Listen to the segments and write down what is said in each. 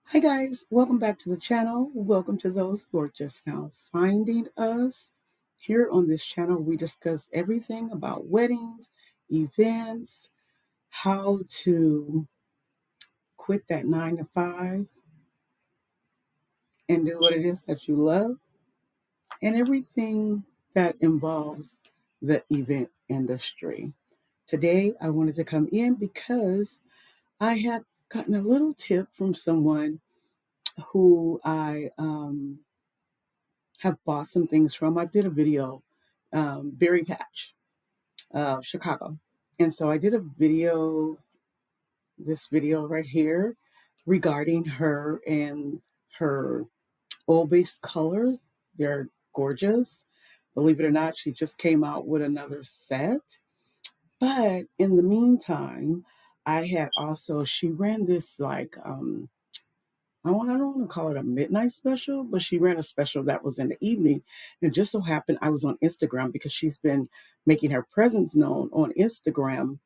Hi guys, welcome back to the channel. Welcome to those who are just now finding us. Here on this channel, we discuss everything about weddings, events, how to quit that 9 to 5 and do what it is that you love, and everything that involves the event industry. Today, I wanted to come in because I had gotten a little tip from someone who I have bought some things from. I did a video, Berry Patch, Chicago. And so I did this video right here regarding her and her oil-based colors. They're gorgeous. Believe it or not, she just came out with another set. But in the meantime, she ran this I don't want to call it a midnight special, but she ran a special that was in the evening. And just so happened I was on Instagram because she's been making her presence known on Instagram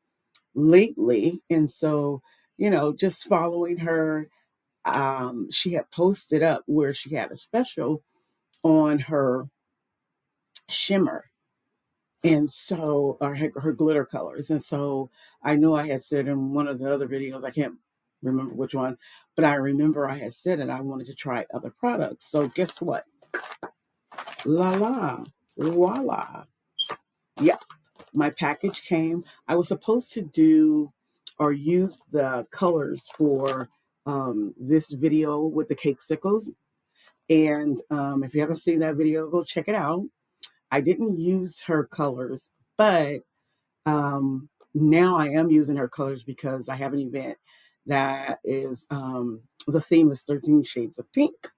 lately. And so, just following her, she had posted up where she had a special on her shimmer. And so, or her glitter colors. And so I know I had said in one of the other videos, I can't remember which one, but I remember I had said that I wanted to try other products. So guess what? La la, voila. Yeah, my package came. I was supposed to do or use the colors for this video with the cake sickles. And if you haven't seen that video, go check it out. I didn't use her colors, but now I am using her colors because I have an event that is the theme is 13 shades of pink.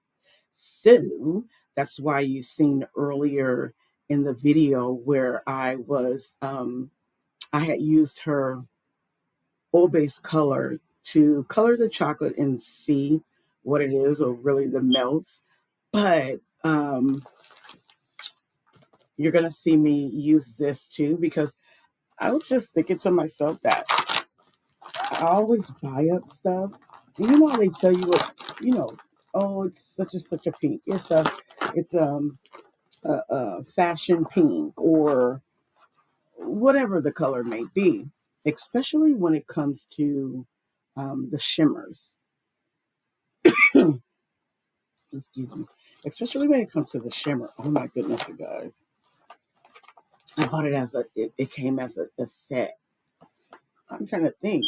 So that's why you seen earlier in the video where I had used her oil-based color to color the chocolate and see what it is, or really the melts. But you're gonna see me use this too, because I was just thinking to myself that I always buy up stuff. And you know how they tell you oh, it's such a pink. It's a fashion pink, or whatever the color may be, especially when it comes to the shimmers. Excuse me. Especially when it comes to the shimmer. Oh my goodness, you guys. I bought it it came as a set. I'm trying to think.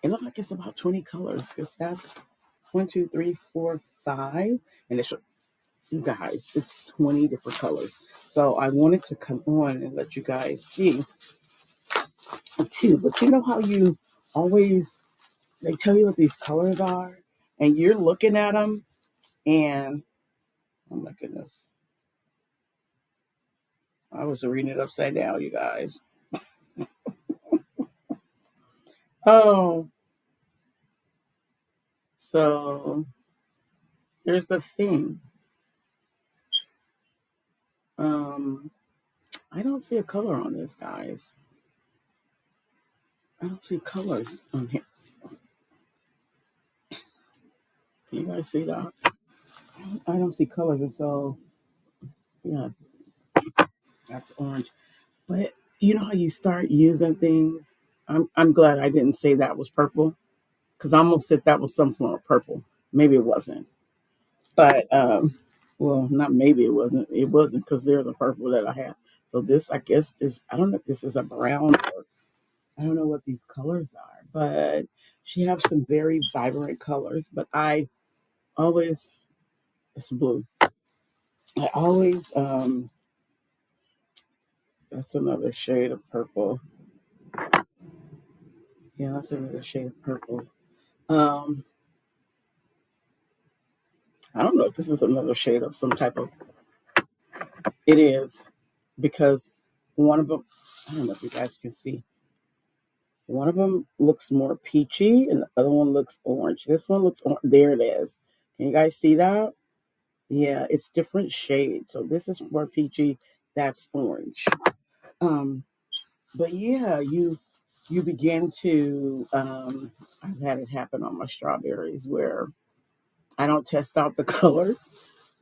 It looked like it's about 20 colors, because that's 1, 2, 3, 4, 5. And you guys, it's 20 different colors. So I wanted to come on and let you guys see too. But you know how you always, they tell you what these colors are, and you're looking at them, and oh my goodness, I was reading it upside down, you guys. Oh, so here's the thing. Um, I don't see a color on this, guys. I don't see colors on here. Can you guys see that? I don't see colors, and so yeah, that's orange. But you know how you start using things. I'm glad I didn't say that was purple, because I almost said that was some form of purple. Maybe it wasn't, but well, not maybe it wasn't. It wasn't, because there's a purple that I have. So this, I guess, is, I don't know if this is a brown, or I don't know what these colors are, but she has some very vibrant colors. But I always, it's blue. I always, that's another shade of purple. Yeah, that's another shade of purple. Um, I don't know if this is another shade of some type of. It is, because one of them, I don't know if you guys can see. One of them looks more peachy, and the other one looks orange. This one looks there. It is. Can you guys see that? Yeah, it's different shades. So this is more peachy. That's orange. Um, but yeah, you begin to, I've had it happen on my strawberries where I don't test out the colors,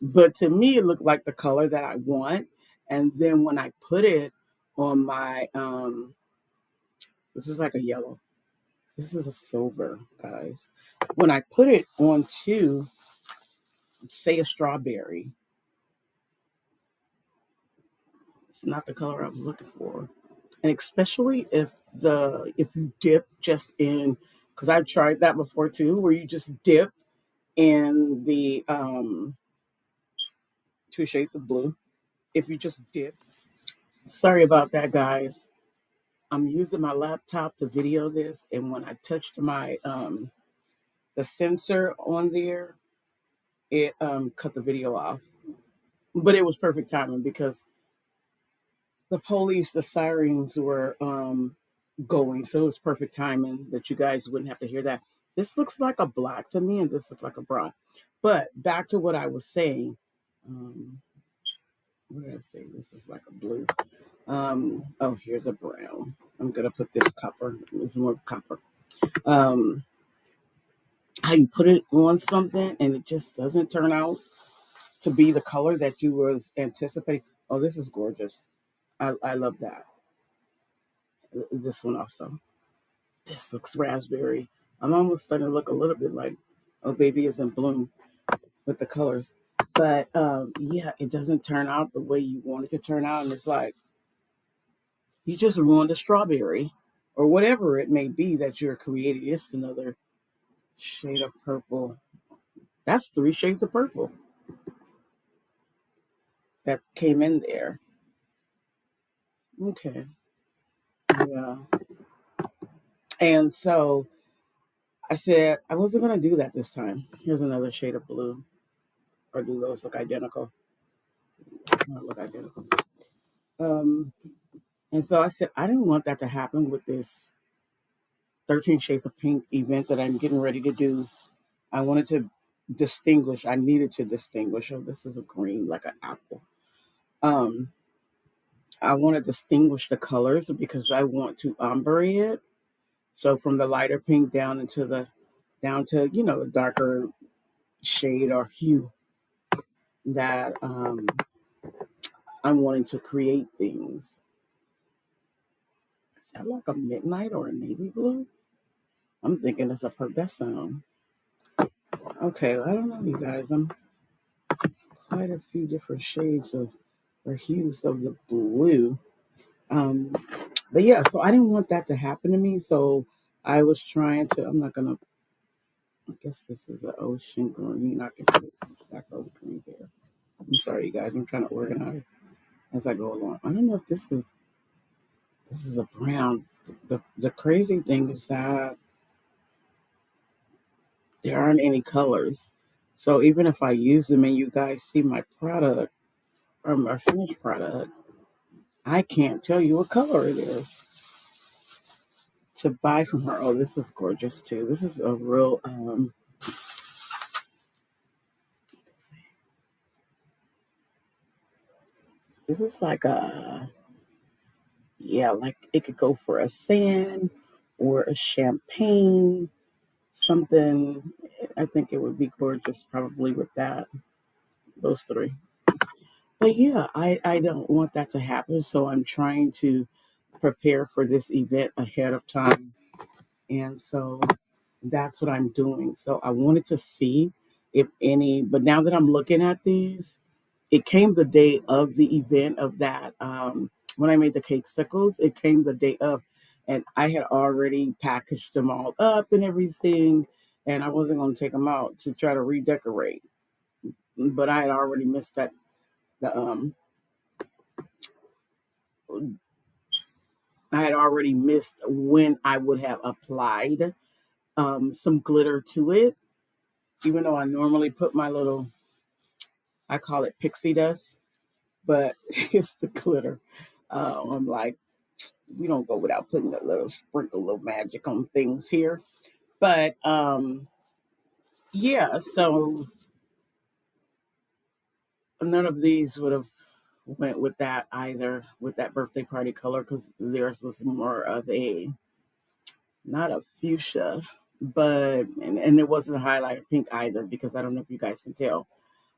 but to me, it looked like the color that I want. And then when I put it on my, this is like a yellow, this is a silver, guys. When I put it onto, say, a strawberry, it's not the color I was looking for. And especially if you dip just in, because I've tried that before too, where you just dip in the two shades of blue. If you just dip, sorry about that, guys. I'm using my laptop to video this, and when I touched my the sensor on there, it cut the video off. But it was perfect timing because the police, the sirens were going, so it was perfect timing that you guys wouldn't have to hear that. This looks like a black to me, and this looks like a brown. But back to what I was saying. Um, what did I say? This is like a blue. Oh, here's a brown. I'm gonna put this copper. It's more copper. Um, how you put it on something and it just doesn't turn out to be the color that you was anticipating. Oh, this is gorgeous. I love that. This one also. This looks raspberry. I'm almost starting to look a little bit like Oh Baby is in Bloom with the colors. But yeah, it doesn't turn out the way you want it to turn out. And it's like, you just ruined a strawberry or whatever it may be that you're creating. It's another shade of purple. That's three shades of purple that came in there. Okay. Yeah. And so I said, I wasn't going to do that this time. Here's another shade of blue. Or do those look identical? Not look identical. Um, and so I said, I didn't want that to happen with this 13 Shades of Pink event that I'm getting ready to do. I wanted to distinguish. I needed to distinguish. Oh, this is a green, like an apple. Um, I want to distinguish the colors because I want to ombre it. So from the lighter pink down to the darker shade or hue that I'm wanting to create things. Is that like a midnight or a navy blue? I'm thinking it's a that sound. Okay, I don't know, you guys. I'm quite a few different shades of or hues of the blue. Um, but yeah, so I didn't want that to happen to me. So I was trying to. I'm not gonna. I guess this is an ocean green. I can put black rose green here. I'm sorry, you guys. I'm trying to organize as I go along. I don't know if this is a brown. The crazy thing is that there aren't any colors. So even if I use them and you guys see my product or my finished product, I can't tell you what color it is to buy from her. Oh, this is gorgeous too. This is a real this is like a, yeah, like it could go for a sand or a champagne, something. I think it would be gorgeous probably with that, those three. But yeah, I don't want that to happen. So I'm trying to prepare for this event ahead of time. And so that's what I'm doing. So I wanted to see if any, but now that I'm looking at these, it came the day of the event of that. When I made the cake sickles, it came the day of, and I had already packaged them all up and everything, and I wasn't going to take them out to try to redecorate. But I had already missed that. The I had already missed when I would have applied some glitter to it, even though I normally put my little, I call it pixie dust, but it's the glitter. I'm like, we don't go without putting a little sprinkle of magic on things here. But yeah, so none of these would have went with that either, with that birthday party color, because theirs was more of a not a fuchsia, but and it wasn't a highlighter pink either, because I don't know if you guys can tell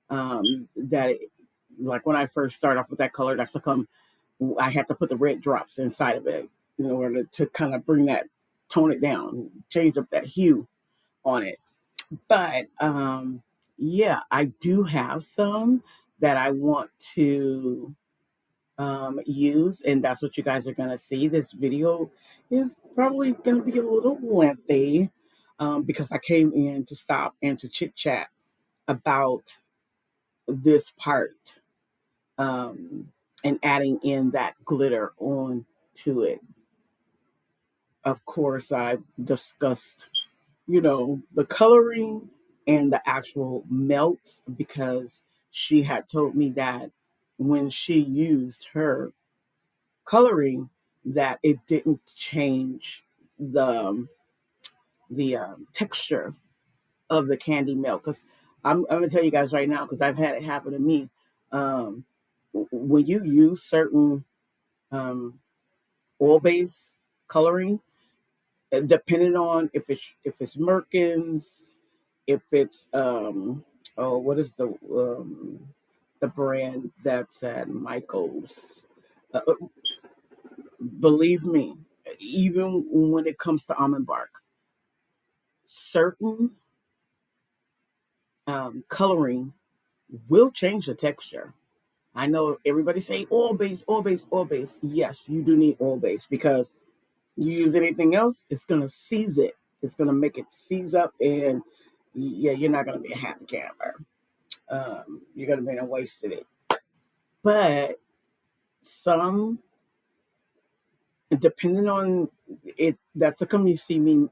that it, like when I first started off with that color, that's to come. I had to put the red drops inside of it in order to kind of bring that, tone it down, change up that hue on it. But yeah, I do have some that I want to use, and that's what you guys are going to see. This video is probably going to be a little lengthy because I came in to stop and to chit chat about this part, and adding in that glitter on to it. Of course, I discussed, the coloring and the actual melt, because she had told me that when she used her coloring, that it didn't change the texture of the candy melt. Because I'm gonna tell you guys right now, because I've had it happen to me. Um, when you use certain um, oil-based coloring, depending on if it's Merkins, if it's oh, what is the brand that's at Michael's? Uh, believe me, even when it comes to almond bark, certain coloring will change the texture. I know everybody say oil base, oil base, oil base. Yes, you do need oil base, because you use anything else, it's gonna seize it. It's gonna make it seize up, and yeah, you're not gonna be a happy camper. You're gonna be a wasted it. But some, depending on it, that's a come you see me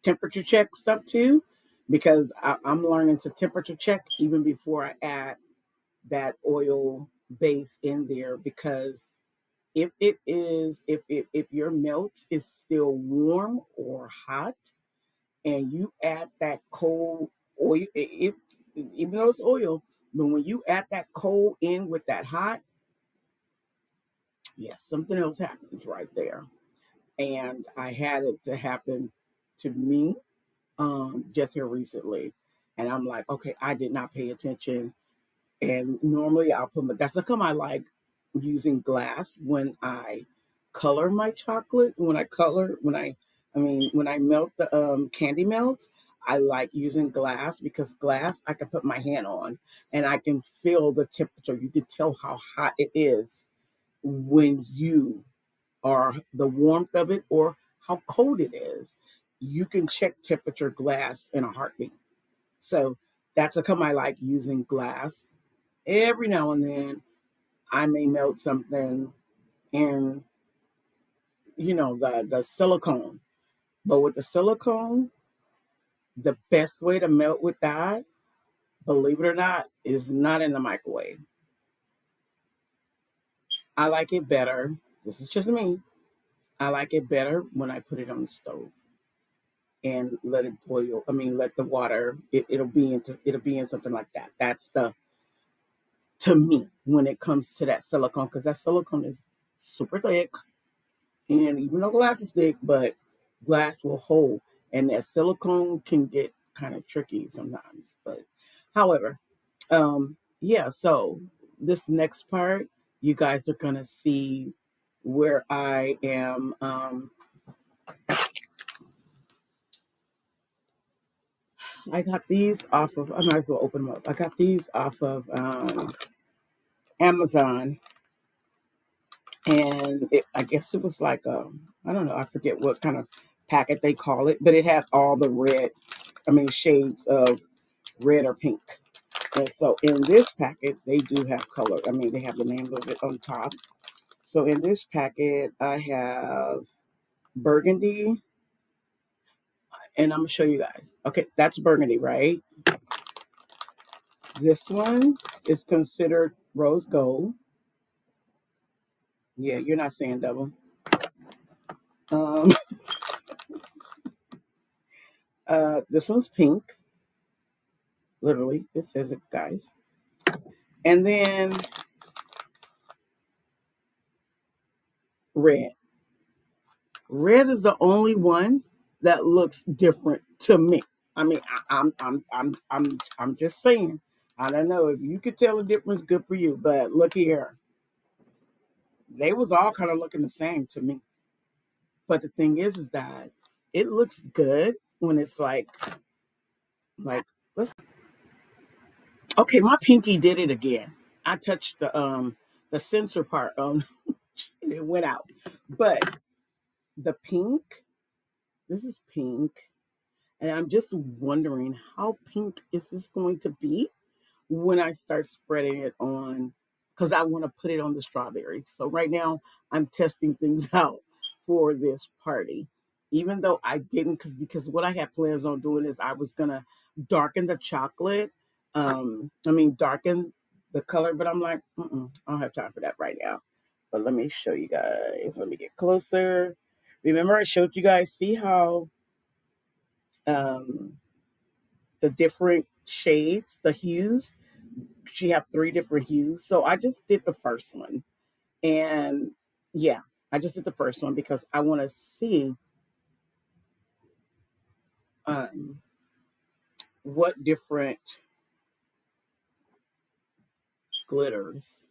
temperature check stuff too, because I'm learning to temperature check even before I add that oil base in there, because if your melt is still warm or hot, and you add that cold oil, even though it's oil, but when you add that cold in with that hot, yes, something else happens right there. And I had it to happen to me just here recently, and I'm like, okay, I did not pay attention. And normally I'll put that's how come I like using glass when I color my chocolate. When I melt the candy melts, I like using glass, because glass I can put my hand on and I can feel the temperature. You can tell how hot it is when you are the warmth of it, or how cold it is. You can check temperature glass in a heartbeat. So that's how come I like using glass. Every now and then I may melt something in, the silicone. But with the silicone, the best way to melt with that, believe it or not, is not in the microwave. I like it better. This is just me. I like it better when I put it on the stove and let it boil. Let the water. It'll be in something like that. That's the to me when it comes to that silicone, because that silicone is super thick. And even though glass is thick, but glass will hold, and that silicone can get kind of tricky sometimes. But however, yeah. So this next part, you guys are gonna see where I am. I got these off of. I might as well open them up. I got these off of Amazon, and I guess it was like I don't know. I forget what kind of packet they call it, but it had all the red. Shades of red or pink. And so in this packet, they do have color. They have the name of it on top. So in this packet, I have burgundy, and I'm gonna show you guys. Okay, that's burgundy, right? This one is considered rose gold. Yeah, you're not saying double. Um, this one's pink. Literally, it says it, guys. And then red. Red is the only one that looks different to me. I mean, I'm just saying. I don't know if you could tell the difference. Good for you. But look here, they was all kind of looking the same to me. But the thing is that it looks good when it's like let's. Okay, my pinky did it again. I touched the sensor part and it went out. But the pink, this is pink. And I'm just wondering how pink is this going to be when I start spreading it on, because I want to put it on the strawberry. So right now I'm testing things out for this party. Even though I didn't, because what I had plans on doing is I was gonna darken the chocolate. Darken the color, but I'm like, I don't have time for that right now. But let me show you guys. Let me get closer. Remember, I showed you guys. See how um, the different shades, the hues. She have three different hues. So I just did the first one. And yeah, I just did the first one because I want to see um, what different glitters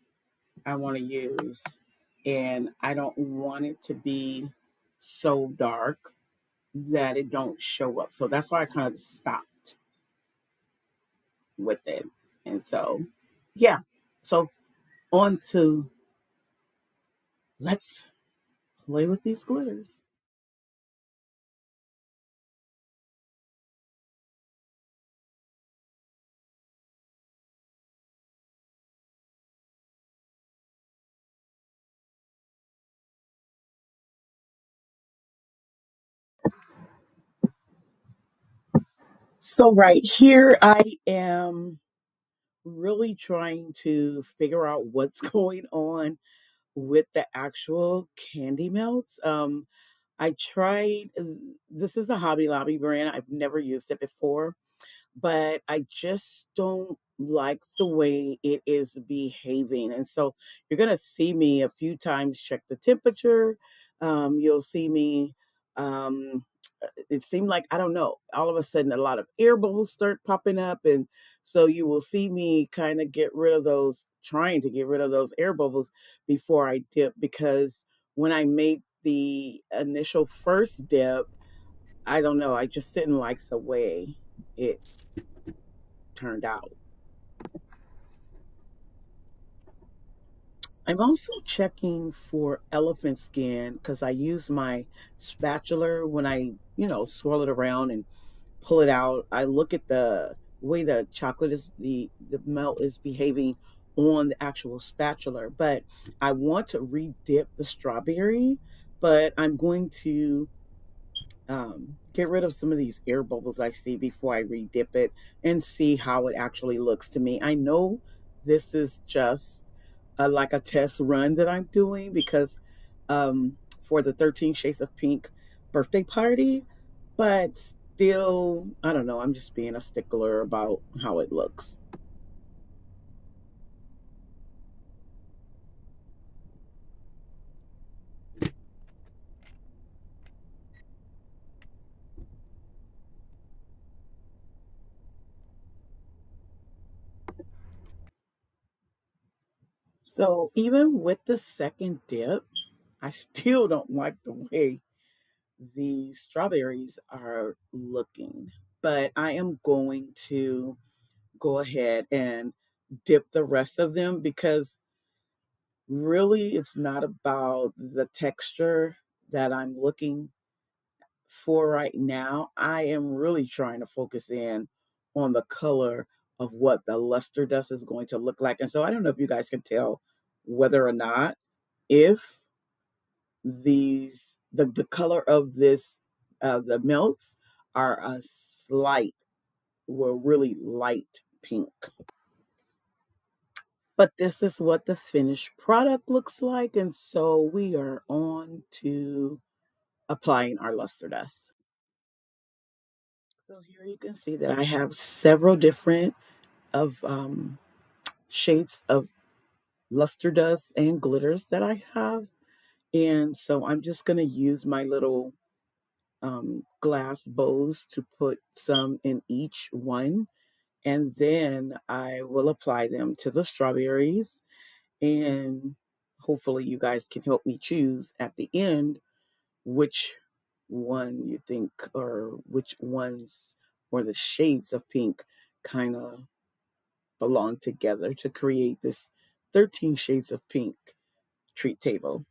I want to use. And I don't want it to be so dark that it don't show up. So that's why I kind of stopped with it. And so, yeah. So on to let's play with these glitters. So right here, I am really trying to figure out what's going on with the actual candy melts. I tried, this is a Hobby Lobby brand. I've never used it before, but I just don't like the way it is behaving. And so you're going to see me a few times check the temperature. You'll see me, um, it seemed like, I don't know, all of a sudden a lot of air bubbles start popping up. And so you will see me kind of get rid of those, trying to get rid of those air bubbles before I dip, because when I made the initial first dip, I don't know, I just didn't like the way it turned out. I'm also checking for elephant skin because I use my spatula when I, swirl it around and pull it out. I look at the way the chocolate is, the melt is behaving on the actual spatula. But I want to re-dip the strawberry, but I'm going to get rid of some of these air bubbles I see before I re-dip it and see how it actually looks to me. I know this is just like a test run that I'm doing because for the 13 Shades of Pink birthday party, but still, I don't know. I'm just being a stickler about how it looks. So even with the second dip, I still don't like the way the strawberries are looking. But I am going to go ahead and dip the rest of them because really it's not about the texture that I'm looking for right now. I am really trying to focus in on the color of what the luster dust is going to look like. And so I don't know if you guys can tell whether or not if the color of this the melts are a slight, well, really light pink. But this is what the finished product looks like. And so we are on to applying our luster dust. So here you can see that I have several different of shades of luster dust and glitters that I have. And so I'm just going to use my little glass bowls to put some in each one. And then I will apply them to the strawberries. And hopefully you guys can help me choose at the end which one you think, or which ones or the shades of pink kind of belong together to create this 13 shades of pink treat table.